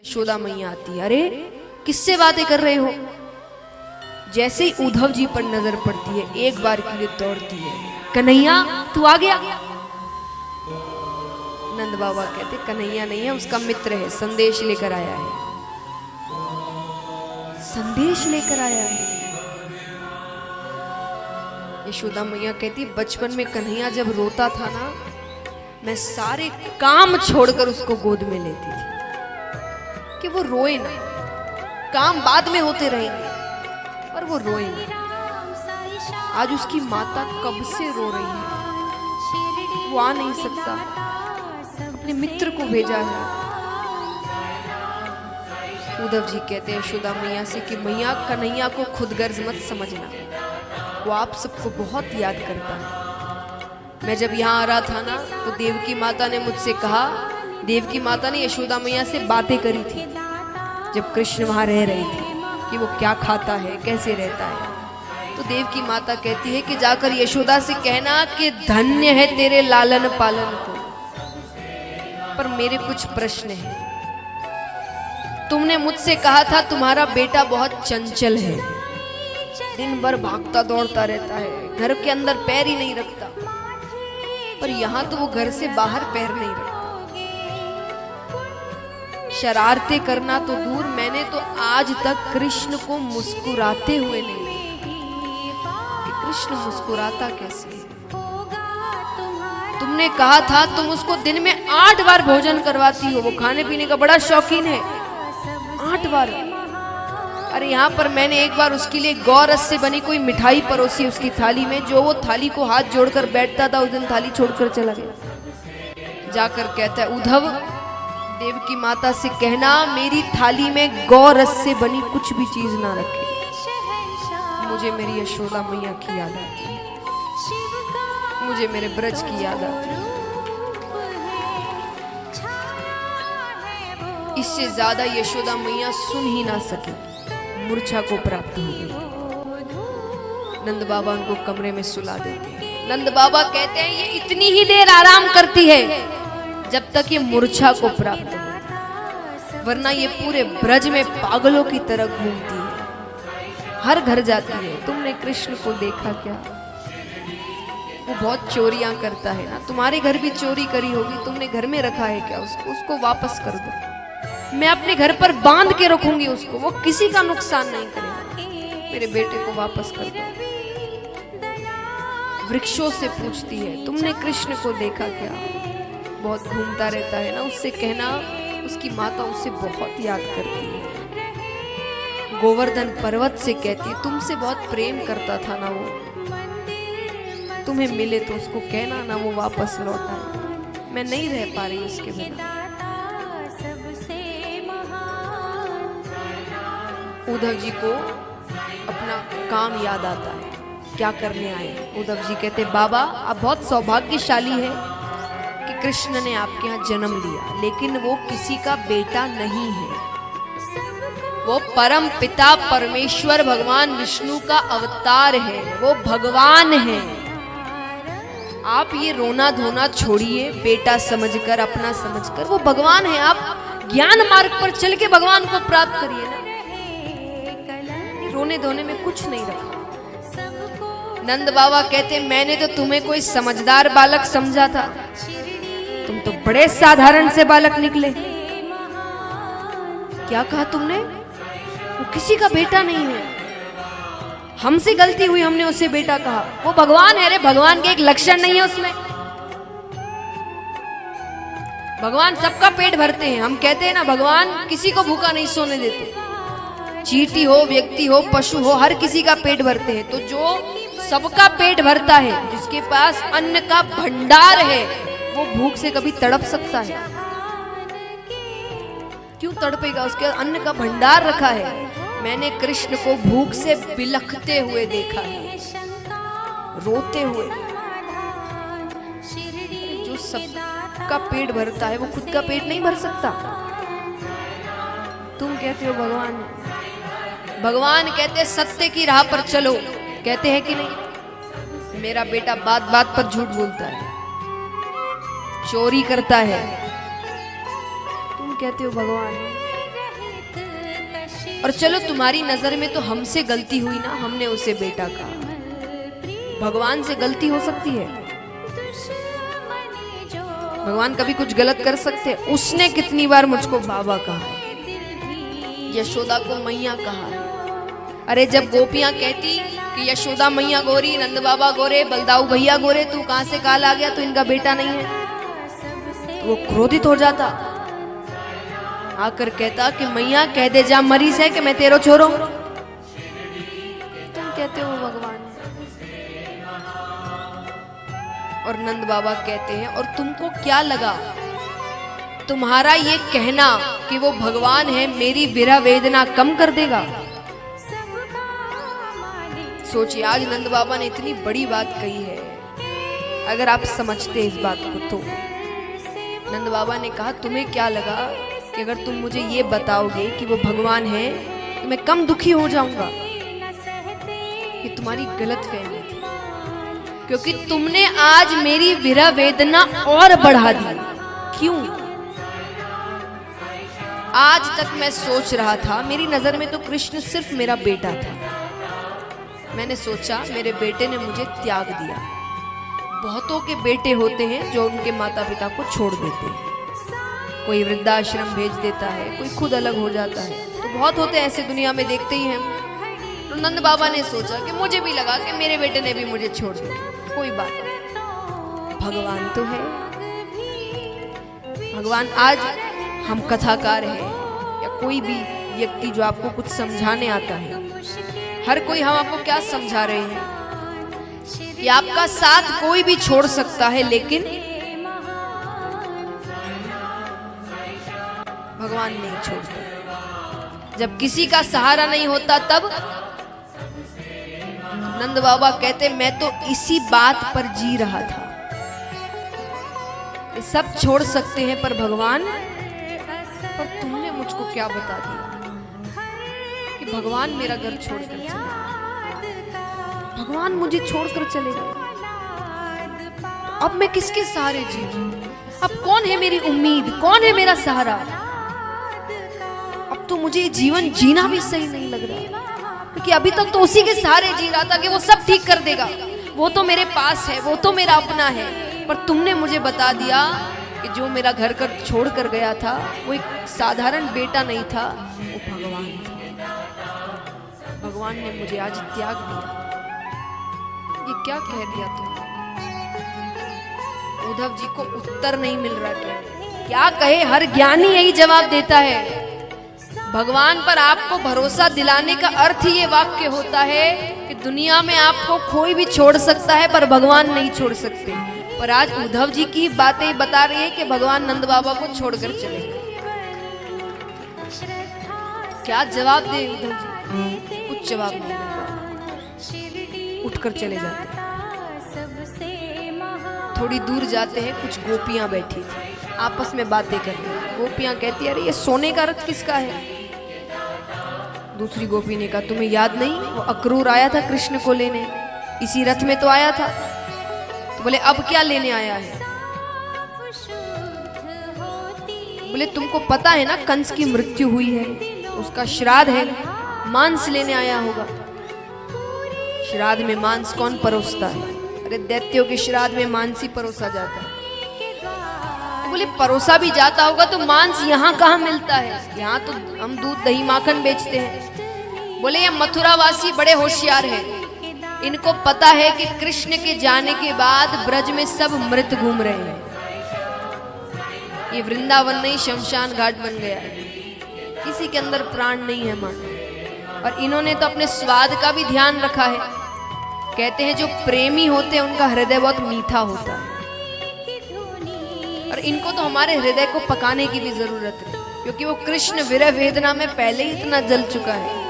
यशोदा मैया आती है। अरे किससे बातें कर रहे हो? जैसे ही उद्धव जी पर नजर पड़ती है एक बार के लिए दौड़ती है, कन्हैया तू आ गया। नंद बाबा कहते कन्हैया नहीं है, उसका मित्र है, संदेश लेकर आया है, संदेश लेकर आया है। यशोदा मैया कहती बचपन में कन्हैया जब रोता था ना, मैं सारे काम छोड़कर उसको गोद में लेती थी कि वो रोए ना, काम बाद में होते रहेंगे पर वो रोए ना। आज उसकी माता कब से रो रही है, वो आ नहीं सकता, अपने मित्र को भेजा है। उद्धव जी कहते हैं यशोदा मैया से कि मैया कन्हैया को खुदगर्ज मत समझना, वो आप सबको बहुत याद करता है। मैं जब यहाँ आ रहा था ना तो देवकी माता ने मुझसे कहा, देवकी माता ने यशोदा मैया से बातें करी थी जब कृष्ण वहाँ रह रहे थे कि वो क्या खाता है, कैसे रहता है। तो देवकी माता कहती है कि जाकर यशोदा से कहना कि धन्य है तेरे लालन पालन को, पर मेरे कुछ प्रश्न हैं। तुमने मुझसे कहा था तुम्हारा बेटा बहुत चंचल है, दिन भर भागता दौड़ता रहता है, घर के अंदर पैर ही नहीं रखता, पर यहाँ तो वो घर से बाहर पैर नहीं रखता। शरारतें करना तो दूर, मैंने तो आज तक कृष्ण को मुस्कुराते हुए नहीं देखा। कृष्ण मुस्कुराता कैसे है? तुमने कहा था तुम उसको दिन में 8 बार भोजन करवाती हो, वो खाने पीने का बड़ा शौकीन है, 8 बार। अरे यहाँ पर मैंने एक बार उसके लिए गौरस से बनी कोई मिठाई परोसी उसकी थाली में, जो वो थाली को हाथ जोड़कर बैठता था उस दिन थाली छोड़कर चला गया। जाकर कहता है उद्धव देवकी माता से कहना मेरी थाली में गौरस से बनी कुछ भी चीज ना रखे, मुझे मेरी यशोदा मैया की याद आती है, मुझे मेरे ब्रज की याद आती है। इससे ज्यादा यशोदा मैया सुन ही ना सकी, मूर्छा को प्राप्त हो गई। नंद बाबा उनको कमरे में सुला देते हैं। नंद बाबा कहते हैं ये इतनी ही देर आराम करती है जब तक ये मूर्छा को प्राप्त हो, वरना ये पूरे ब्रज में पागलों की तरह घूमती है, हर घर जाती है। तुमने कृष्ण को देखा क्या? वो बहुत चोरियां करता है ना, तुम्हारे घर भी चोरी करी होगी, तुमने घर में रखा है क्या उसको? उसको वापस कर दो, मैं अपने घर पर बांध के रखूंगी उसको, वो किसी का नुकसान नहीं करेगा, मेरे बेटे को वापस कर दो। वृक्षों से पूछती है तुमने कृष्ण को देखा क्या? बहुत घूमता रहता है ना, उससे कहना उसकी माता उसे बहुत याद करती है। गोवर्धन पर्वत से कहती है तुमसे बहुत प्रेम करता था ना वो, तुम्हें मिले तो उसको कहना ना वो वापस लौट आए, मैं नहीं रह पा रही उसके बिना। उद्धव जी को अपना काम याद आता है, क्या करने आए। उद्धव जी कहते बाबा आप बहुत सौभाग्यशाली है कि कृष्ण ने आपके यहाँ जन्म लिया, लेकिन वो किसी का बेटा नहीं है, वो परम पिता परमेश्वर भगवान विष्णु का अवतार है, वो भगवान है। आप ये रोना धोना छोड़िए, बेटा समझकर, अपना समझकर, वो भगवान है। आप ज्ञान मार्ग पर चल के भगवान को प्राप्त करिए ना, रोने धोने में कुछ नहीं रखा। नंद बाबा कहते मैंने तो तुम्हें कोई समझदार बालक समझा था, तुम तो बड़े साधारण से बालक निकले। क्या कहा तुमने? वो किसी का बेटा नहीं है, हमसे गलती हुई, हमने उसे बेटा कहा, वो भगवान है। रे भगवान के एक लक्षण नहीं है उसमें, भगवान सबका पेट भरते हैं। हम कहते हैं ना भगवान किसी को भूखा नहीं सोने देते, चींटी हो, व्यक्ति हो, पशु हो, हर किसी का पेट भरते हैं। तो जो सबका पेट भरता है, जिसके पास अन्न का भंडार है, वो भूख से कभी तड़प सकता है? क्यों तड़पेगा? उसके अन्न का भंडार रखा है। मैंने कृष्ण को भूख से बिलखते हुए देखा है, रोते हुए। जो सबका पेट भरता है वो खुद का पेट नहीं भर सकता। तुम कहते हो भगवान, भगवान कहते सत्य की राह पर चलो, कहते हैं कि नहीं? मेरा बेटा बात बात पर झूठ बोलता है, चोरी करता है, तुम कहते हो भगवान। और चलो तुम्हारी नजर में तो हमसे गलती हुई ना, हमने उसे बेटा कहा। भगवान से गलती हो सकती है? भगवान कभी कुछ गलत कर सकते हैं? उसने कितनी बार मुझको बाबा कहा, यशोदा को मैया कहा। अरे जब गोपियां कहती कि यशोदा मैया गोरी, नंद बाबा गोरे, बलदाऊ भैया गोरे, तू कहां से काल आ गया, तो इनका बेटा नहीं है, तो वो क्रोधित हो जाता, आकर कहता कि मैया कह दे जा मरीज है कि मैं तेरो छोरो। तुम कहते हो भगवान, और नंद बाबा कहते हैं और तुमको क्या लगा, तुम्हारा ये कहना कि वो भगवान है मेरी विरह वेदना कम कर देगा? सोचिए, आज नंद बाबा ने इतनी बड़ी बात कही है, अगर आप समझते इस बात को तो। नंद बाबा ने कहा तुम्हें क्या लगा कि अगर तुम मुझे ये बताओगे कि वो भगवान है तो मैं कम दुखी हो जाऊंगा? ये तुम्हारी गलत फहमी थी, क्योंकि तुमने आज मेरी विरह वेदना और बढ़ा दी। क्यों? आज तक मैं सोच रहा था, मेरी नजर में तो कृष्ण सिर्फ मेरा बेटा था। मैंने सोचा मेरे बेटे ने मुझे त्याग दिया। बहुतों के बेटे होते हैं जो उनके माता पिता को छोड़ देते हैं, कोई वृद्धाश्रम भेज देता है, कोई खुद अलग हो जाता है, तो बहुत होते हैं ऐसे, दुनिया में देखते ही हैं। तो नंद बाबा ने सोचा कि मुझे भी लगा कि मेरे बेटे ने भी मुझे छोड़ दिया, कोई बात नहीं, भगवान तो है। भगवान, आज हम कथाकार हैं या कोई भी व्यक्ति जो आपको कुछ समझाने आता है, हर कोई हम आपको क्या समझा रहे हैं कि आपका साथ कोई भी छोड़ सकता है, लेकिन भगवान नहीं छोड़ता। जब किसी का सहारा नहीं होता तब नंद बाबा कहते मैं तो इसी बात पर जी रहा था, सब छोड़ सकते हैं पर भगवान, पर तुमने मुझको क्या बता दिया कि भगवान मेरा घर छोड़कर चले गए, भगवान मुझे छोड़कर चले गए। अब मैं किसके सहारे जीऊं? अब कौन है मेरी उम्मीद, कौन है मेरा सहारा? अब तो मुझे जीवन जीना भी सही नहीं लग रहा, क्योंकि अभी तक तो उसी के सहारे जी रहा था कि वो सब ठीक कर देगा, वो तो मेरे पास है, वो तो मेरा अपना है। पर तुमने मुझे बता दिया कि जो मेरा घर कर छोड़ कर गया था वो एक साधारण बेटा नहीं था, वो भगवान था। भगवान ने मुझे आज त्याग दिया। ये क्या कह दिया तुमने? उद्धव जी को उत्तर नहीं मिल रहा, क्या कहे? हर ज्ञानी यही जवाब देता है। भगवान पर आपको भरोसा दिलाने का अर्थ ही ये वाक्य होता है कि दुनिया में आपको कोई भी छोड़ सकता है पर भगवान नहीं छोड़ सकते। पर आज उद्धव जी की बातें बता रही है कि भगवान नंद बाबा को छोड़कर चले गए। क्या जवाब दे उद्धव जी? कुछ जवाब नहीं, उठकर चले जाते हैं। थोड़ी दूर जाते हैं, कुछ गोपियां बैठी थी, आपस में बातें कर रही। गोपियां कहती अरे ये सोने का रथ किसका है? दूसरी गोपी ने कहा तुम्हें याद नहीं, वो अक्रूर आया था कृष्ण को लेने, इसी रथ में तो आया था। तो बोले अब क्या लेने आया है? बोले तुमको पता है ना कंस की मृत्यु हुई है, तो उसका श्राद्ध है, मांस लेने आया होगा। श्राद्ध में मांस कौन परोसता है? अरे दैत्यों के श्राद्ध में मांस ही परोसा जाता है। तो बोले परोसा भी जाता होगा तो मांस यहाँ कहाँ मिलता है? यहाँ तो हम दूध दही माखन बेचते हैं। बोले ये मथुरावासी बड़े होशियार हैं, इनको पता है कि कृष्ण के जाने के बाद ब्रज में सब मृत घूम रहे हैं, ये वृंदावन नहीं शमशान घाट बन गया है, किसी के अंदर प्राण नहीं है मान। और इन्होंने तो अपने स्वाद का भी ध्यान रखा है। कहते हैं जो प्रेमी होते हैं उनका हृदय बहुत मीठा होता है, और इनको तो हमारे हृदय को पकाने की भी जरूरत है, क्योंकि वो कृष्ण विरह वेदना में पहले ही इतना जल चुका है।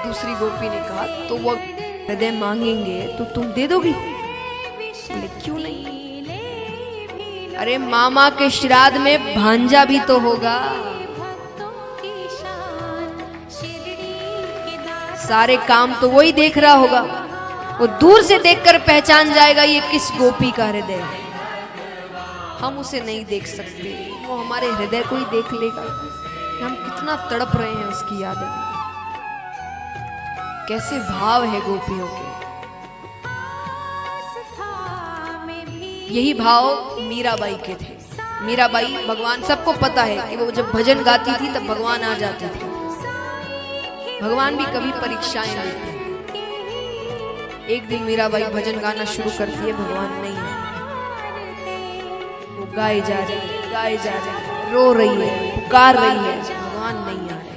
दूसरी गोपी ने कहा तो वो हृदय मांगेंगे तो तुम दे दोगी? बोले क्यों नहीं? अरे मामा के श्राद्ध में भांजा भी तो होगा, सारे काम तो वही देख रहा होगा, वो दूर से देखकर पहचान जाएगा ये किस गोपी का हृदय है। हम उसे नहीं देख सकते, वो हमारे हृदय को ही देख लेगा। कि हम कितना तड़प रहे हैं उसकी याद में। कैसे भाव है गोपियों के। यही भाव मीराबाई के थे। मीराबाई, भगवान सबको पता है कि वो जब भजन गाती थी तब भगवान आ जाते थे। भगवान भी कभी परीक्षाएं लेते हैं। एक दिन मीराबाई भजन गाना शुरू करती है, भगवान नहीं है। वो गाए जा रही है, गाए जा रही है, रो रही है, पुकार रही है, भगवान नहीं आ रहे।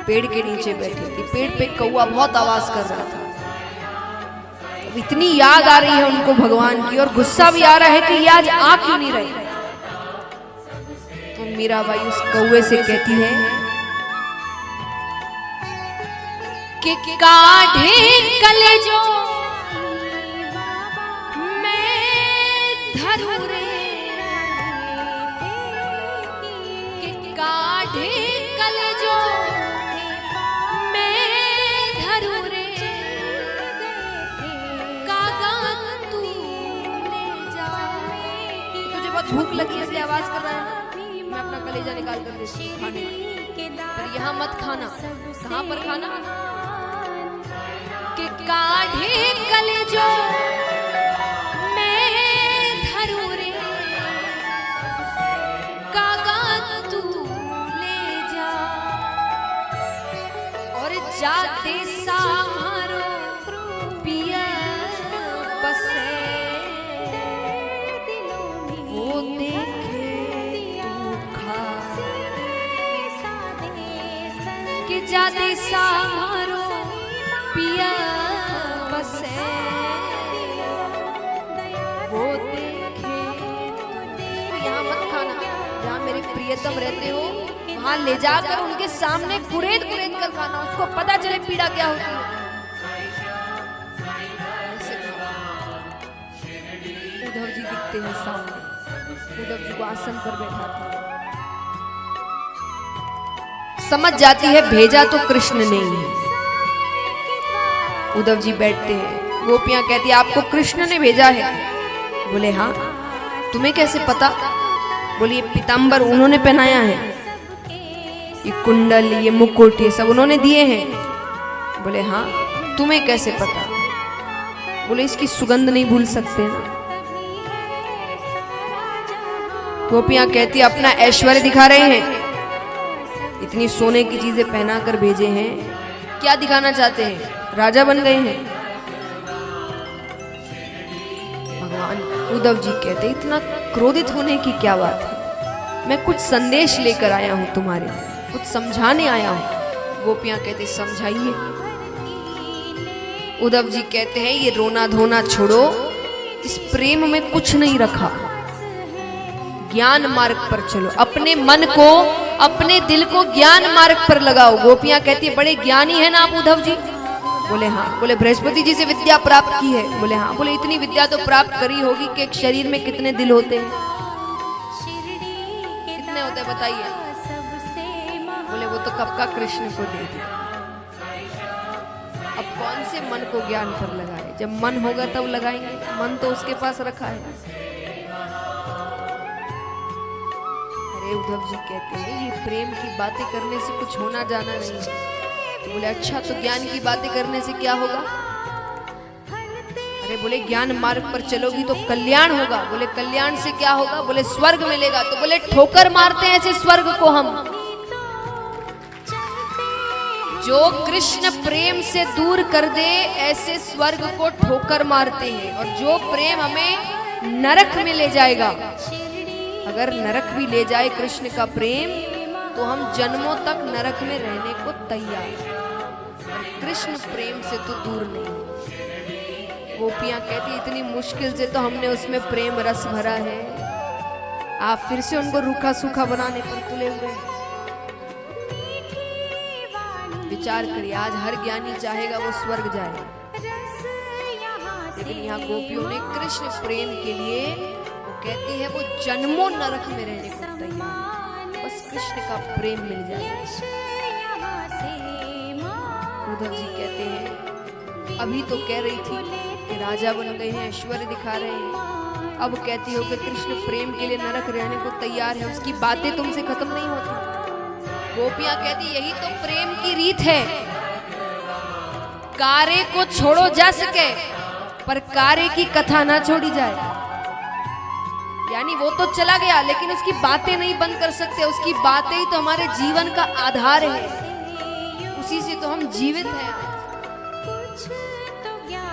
पेड़ के नीचे बैठी थी, पेड़ पे कौवा बहुत आवाज कर रहा था। अब इतनी याद आ रही है उनको भगवान की और गुस्सा भी आ रहा है कि ये आज आ क्यों नहीं रही। तो मीराबाई उस कौवे से कहती है कि काढ़े कलेजो मैं धरू रे, कि काढ़े कलेजो मैं धरू रे, कागा तू ले जा। तुझे बहुत भूख लगी है इसलिए आवाज कर रहा है ना, मैं अपना कलेजा निकाल कर देती हूँ खाने, पर यहाँ मत खाना। कहाँ पर खाना? कि काढ़े कलेजो मैं धरू रे, कागा तू ले जा। और जाते सामारो पिया बसे, वो देखे तू खा। कि जाते सामारो पिया बसे, वो देखे। तो यहाँ मत खाना, जहाँ मेरे प्रियतम रहते हो वहां ले जाकर उनके सामने कुरेद कुरेद कर खाना, उसको पता चले पीड़ा क्या होती है। उद्धव जी दिखते हैं सामने, उद्धव जी को आसन पर बैठाते हैं। समझ जाती है भेजा तो कृष्ण ने ही। उद्धव जी बैठते हैं, गोपियां कहती है आपको कृष्ण ने भेजा है। बोले हाँ। तुम्हें कैसे पता? बोले ये पीताम्बर उन्होंने पहनाया है, ये कुंडल, ये मुकुट, ये सब उन्होंने दिए हैं। बोले हाँ। तुम्हें कैसे पता? बोले इसकी सुगंध नहीं भूल सकते ना। गोपियां कहती अपना ऐश्वर्य दिखा रहे हैं, इतनी सोने की चीजें पहना कर भेजे हैं, क्या दिखाना चाहते हैं? राजा बन गए हैं। भगवान उद्धव जी कहते इतना क्रोधित होने की क्या बात है, मैं कुछ संदेश लेकर आया हूं तुम्हारे लिए, कुछ समझाने आया हूं। गोपियां कहते समझाइए। उद्धव जी कहते हैं ये रोना धोना छोड़ो, इस प्रेम में कुछ नहीं रखा, ज्ञान मार्ग पर चलो, अपने मन को, अपने दिल को ज्ञान मार्ग पर लगाओ। गोपियां कहती है बड़े ज्ञानी है ना आप उद्धव जी? बोले हाँ। बोले बृहस्पति जी से विद्या प्राप्त की है? बोले हाँ। बोले इतनी विद्या तो प्राप्त करी होगी कि एक शरीर में कितने दिल होते हैं? कितने होते हैं बताइए? बोले वो तो कब का कृष्ण को दे दिया, अब कौन से मन को ज्ञान पर लगाए? जब मन होगा तब लगाएंगे, मन तो उसके पास रखा है। अरे उद्धव जी कहते हैं ये प्रेम की बातें करने से कुछ होना जाना नहीं है। तो बोले अच्छा, तो ज्ञान की बातें करने से क्या होगा? अरे बोले ज्ञान मार्ग पर चलोगी तो कल्याण होगा। बोले कल्याण से क्या होगा? बोले स्वर्ग मिलेगा। तो बोले ठोकर मारते हैं ऐसे स्वर्ग को हम। जो कृष्ण प्रेम से दूर कर दे ऐसे स्वर्ग को ठोकर मारते हैं। और जो प्रेम हमें नरक में ले जाएगा, अगर नरक भी ले जाए कृष्ण का प्रेम, तो हम जन्मों तक नरक में रहने को तैयार। कृष्ण प्रेम से तो दूर नहीं। गोपियां कहती इतनी मुश्किल से तो हमने उसमें प्रेम रस भरा है, आप फिर से उनको रूखा सूखा बनाने पर तुले हुए। विचार करिए, आज हर ज्ञानी चाहेगा वो स्वर्ग जाए, लेकिन यहाँ गोपियों ने कृष्ण प्रेम के लिए, वो कहती है वो जन्मों नरक में रहने को तैयार, बस कृष्ण का प्रेम मिल जाए। उद्धव जी कहते हैं अभी तो कह रही थी कि राजा बन गए हैं, ऐश्वर्य दिखा रहे हैं, अब कहती हो कि कृष्ण प्रेम के लिए नरक रहने को तैयार है, उसकी बातें तुमसे खत्म नहीं होती। गोपियां कहती यही तो प्रेम की रीत है, कार्य को छोड़ो जा सके पर कार्य की कथा ना छोड़ी जाए। यानी वो तो चला गया लेकिन उसकी बातें नहीं बंद कर सकते, उसकी बातें ही तो हमारे जीवन का आधार है, उसी से तो हम जीवित हैं।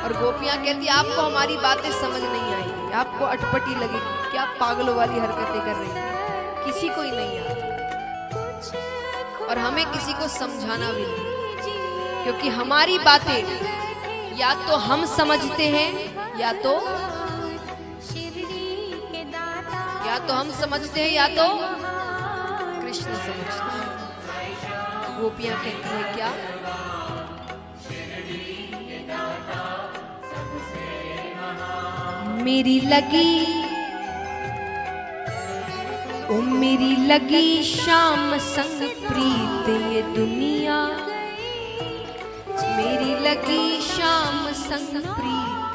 और गोपियां कहती आपको हमारी बातें समझ नहीं आएंगी, आपको अटपटी लगेगी, क्या पागलों वाली हरकतें कर रही हैं, किसी को ही नहीं आती और हमें किसी को समझाना भी नहीं, क्योंकि हमारी बातें या तो हम समझते हैं या तो हम समझते हैं या तो कृष्ण समझते हैं। गोपियां कहती है क्या मेरी लगी ओ मेरी लगी शाम संग प्रीत ये दुनिया, मेरी लगी शाम संग प्रीत